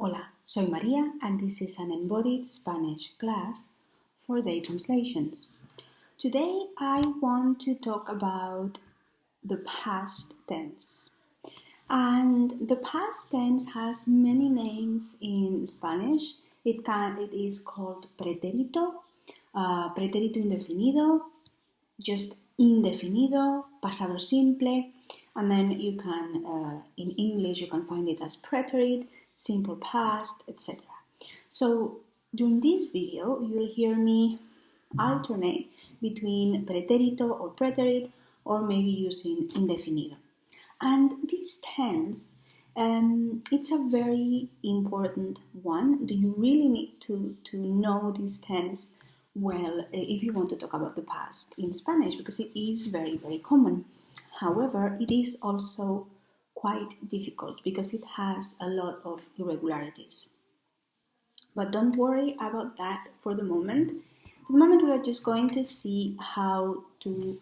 Hola, soy María and this is an embodied Spanish class for day translations. Today I want to talk about the past tense. And the past tense has many names in Spanish. It is called pretérito, pretérito indefinido, just indefinido, pasado simple, and then you can, in English, you can find it as preterite, simple past, etc. So during this video, you'll hear me alternate between pretérito or preterite, or maybe using indefinido. And this tense, it's a very important one. You really need to know this tense well if you want to talk about the past in Spanish, because it is very, very common. However, it is also quite difficult because it has a lot of irregularities. But don't worry about that for the moment. For the moment, we are just going to see how to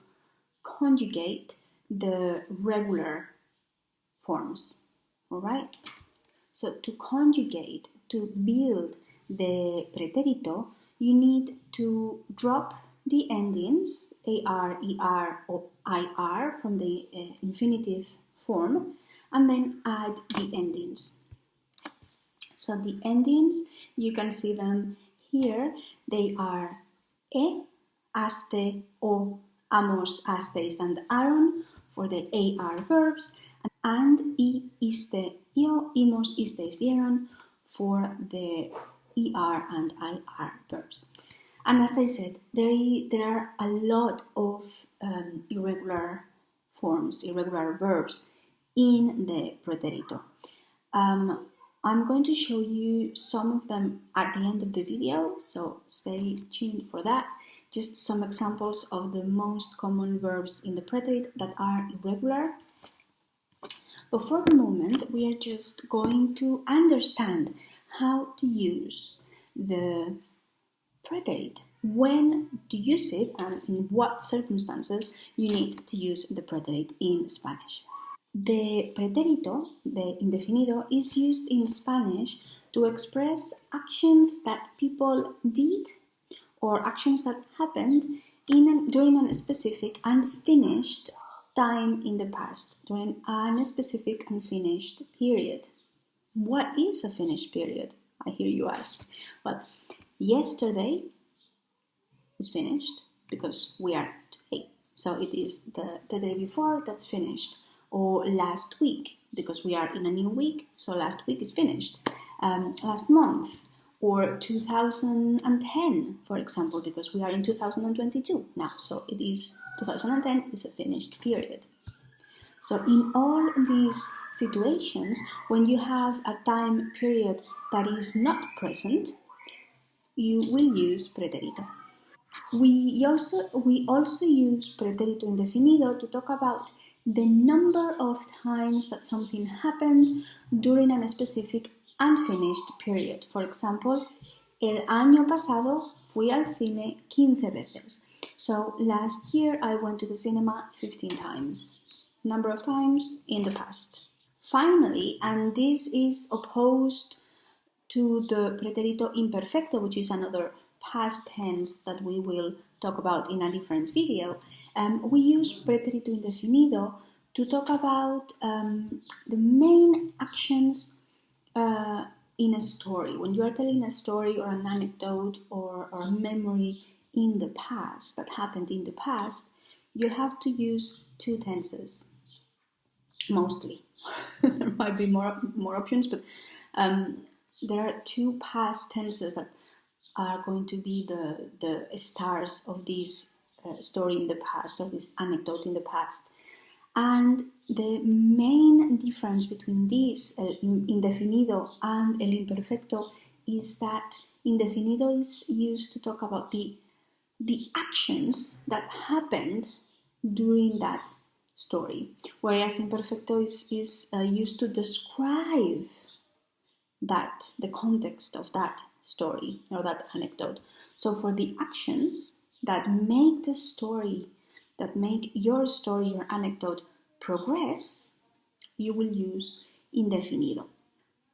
conjugate the regular forms. All right? So to conjugate, to build the pretérito, you need to drop the endings AR, ER, or IR from the infinitive form, and then add the endings. So the endings, you can see them here. They are aste, o, amos, astes, and aron for the AR verbs, and iste, io, imos, istes, ieron for the ER and IR verbs. And as I said, there are a lot of irregular forms, irregular verbs in the pretérito. I'm going to show you some of them at the end of the video, so stay tuned for that. Just some examples of the most common verbs in the preterite that are irregular. But for the moment, we are just going to understand how to use the preterite, when to use it, and in what circumstances you need to use the preterite in Spanish. The pretérito, the indefinido, is used in Spanish to express actions that people did or actions that happened during a specific unfinished time in the past, during a specific unfinished period. What is a finished period? I hear you ask. Well, yesterday is finished because we are today. So it is the day before that's finished. Or last week, because we are in a new week, so last week is finished. Last month, or 2010, for example, because we are in 2022 now, so it is 2010 is a finished period. So in all these situations, when you have a time period that is not present, you will use pretérito. We also use pretérito indefinido to talk about the number of times that something happened during a specific unfinished period. For example, el año pasado fui al cine 15 veces. So last year I went to the cinema 15 times. Number of times in the past. Finally, and this is opposed to the pretérito imperfecto, which is another past tense that we will talk about in a different video, we use pretérito indefinido to talk about the main actions in a story. When you are telling a story or an anecdote or a memory in the past, that happened in the past, you have to use two tenses, mostly. There might be more options, but there are two past tenses that are going to be the stars of this story in the past, or this anecdote in the past. And the main difference between this indefinido and el imperfecto is that indefinido is used to talk about the actions that happened during that story, whereas imperfecto is used to describe the context of that story or that anecdote. So for the actions that make the story, that make your story or anecdote progress, you will use indefinido.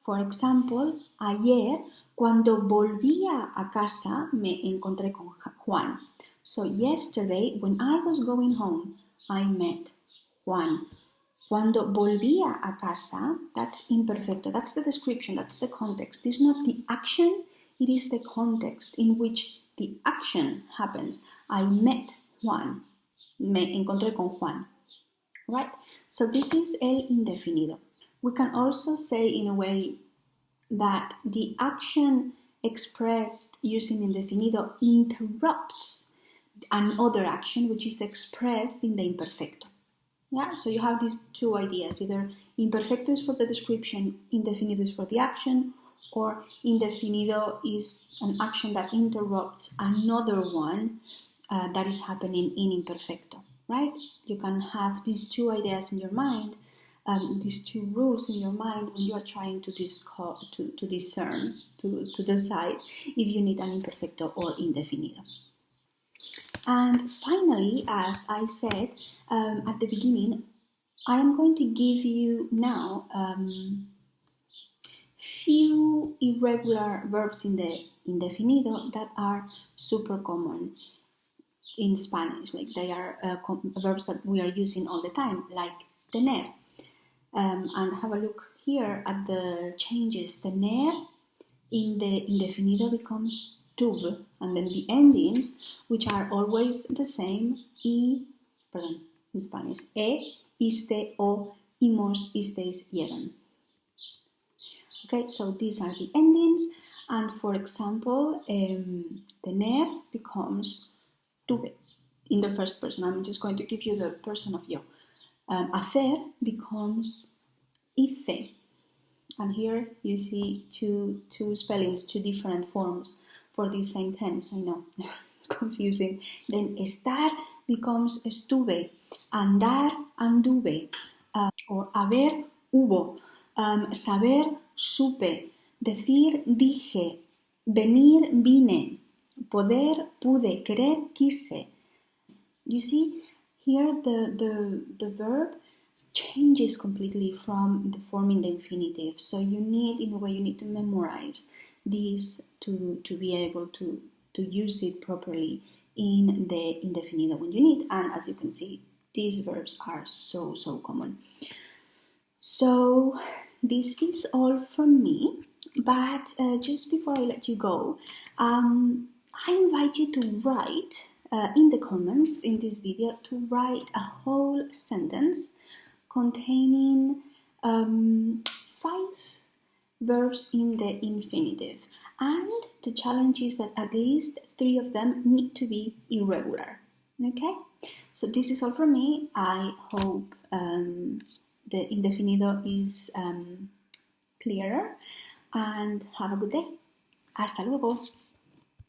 For example, ayer, cuando volvía a casa, me encontré con Juan. So yesterday, when I was going home, I met Juan. Cuando volvía a casa, that's imperfecto. That's the description, that's the context. It's not the action, it is the context in which the action happens. I met Juan. Me encontré con Juan. Right? So this is el indefinido. We can also say in a way that the action expressed using indefinido interrupts another action which is expressed in the imperfecto. Yeah, so you have these two ideas, either imperfecto is for the description, indefinido is for the action, or indefinido is an action that interrupts another one that is happening in imperfecto, right? You can have these two ideas in your mind, these two rules in your mind when you are trying to discern, to decide if you need an imperfecto or indefinido. And finally, as I said at the beginning, I am going to give you now few irregular verbs in the indefinido that are super common in Spanish. Like they are verbs that we are using all the time, like tener. And have a look here at the changes. Tener in the indefinido becomes tuve, and then the endings, which are always the same, in Spanish, iste, o, imos, isteis, llegan. Okay, so these are the endings, and for example, tener becomes tuve in the first person. I'm just going to give you the person of yo. Hacer becomes hice. And here you see two spellings, two different forms for the same tense. I know, it's confusing. Then estar becomes estuve, andar, anduve, or haber, hubo, saber, supe, decir, dije, venir, vine, poder, pude, querer, quise. You see here the verb changes completely from the form in the infinitive. So you need to memorize this to be able to use it properly in the indefinido when you need. And as you can see, these verbs are so common. So this is all from me. But just before I let you go, I invite you to write in the comments in this video, to write a whole sentence containing 5 verbs in the infinitive, and the challenge is that at least 3 of them need to be irregular. Okay, so this is all from me. I hope the indefinido is clearer, and have a good day. Hasta luego.